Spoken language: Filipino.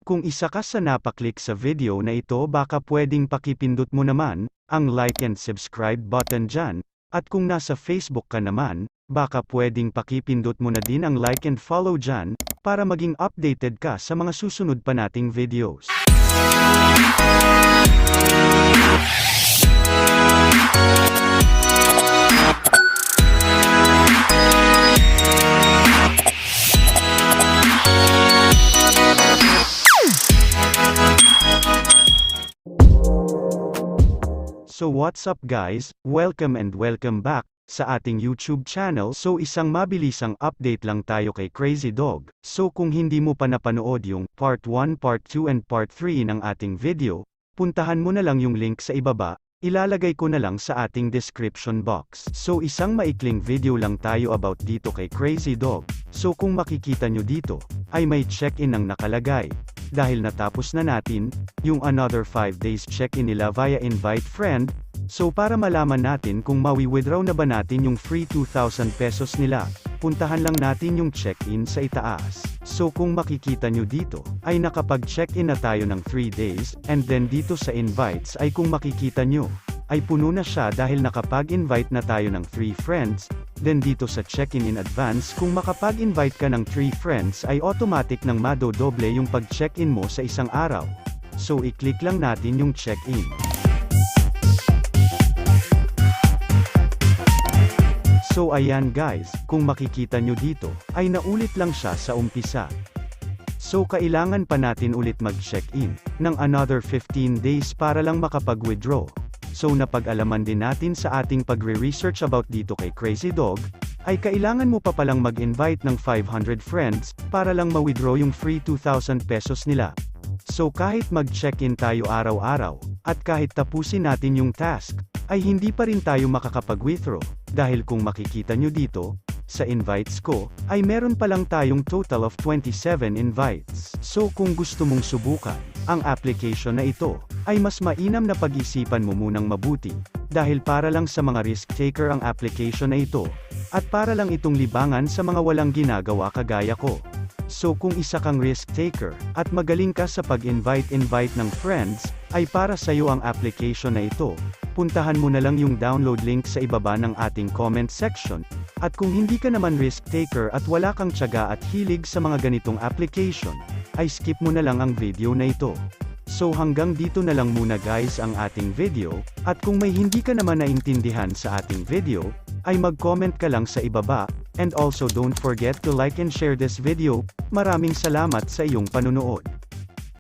Kung isa ka sa napaklik sa video na ito, baka pwedeng pakipindot mo naman ang like and subscribe button dyan, at kung nasa Facebook ka naman, baka pwedeng pakipindot mo na din ang like and follow dyan, para maging updated ka sa mga susunod pa nating videos. So what's up guys, welcome back sa ating YouTube channel. So isang mabilisang update lang tayo kay Crazy Dog. So kung hindi mo pa napanood yung part 1, part 2 and part 3 ng ating video, puntahan mo na lang yung link sa ibaba, ilalagay ko na lang sa ating description box. So isang maikling video lang tayo about dito kay Crazy Dog. So kung makikita nyo dito, ay may check-in ang nakalagay. Dahil natapos na natin yung another 5 days check-in nila via invite friend, so para malaman natin kung mawi-withdraw na ba natin yung free 2,000 pesos nila, puntahan lang natin yung check-in sa itaas. So kung makikita nyo dito, ay nakapag-check-in na tayo ng 3 days, and then dito sa invites ay kung makikita nyo, ay puno na siya dahil nakapag-invite na tayo ng 3 friends. Then dito sa check-in in advance, kung makapag-invite ka ng 3 friends ay automatic nang madodoble yung pag-check-in mo sa isang araw. So i-click lang natin yung check-in. So ayan guys, kung makikita nyo dito, ay naulit lang siya sa umpisa. So kailangan pa natin ulit mag-check-in ng another 15 days para lang makapag-withdraw. So napag-alaman din natin sa ating pagre-research about dito kay Crazy Dog, ay kailangan mo pa palang mag-invite ng 500 friends, para lang ma-withdraw yung free 2,000 pesos nila. So kahit mag-check-in tayo araw-araw, at kahit tapusin natin yung task, ay hindi pa rin tayo makakapag-withdraw, dahil kung makikita nyo dito, sa invites ko, ay meron pa lang tayong total of 27 invites. So kung gusto mong subukan ang application na ito, ay mas mainam na pag-isipan mo munang mabuti, dahil para lang sa mga risk taker ang application na ito, at para lang itong libangan sa mga walang ginagawa kagaya ko. So kung isa kang risk taker, at magaling ka sa pag-invite ng friends, ay para sa'yo ang application na ito. Puntahan mo na lang yung download link sa ibaba ng ating comment section. At kung hindi ka naman risk taker at wala kang tiyaga at hilig sa mga ganitong application, ay skip mo na lang ang video na ito. So hanggang dito na lang muna guys ang ating video, at kung may hindi ka naman naintindihan sa ating video, ay mag-comment ka lang sa ibaba, and also don't forget to like and share this video. Maraming salamat sa iyong panunood.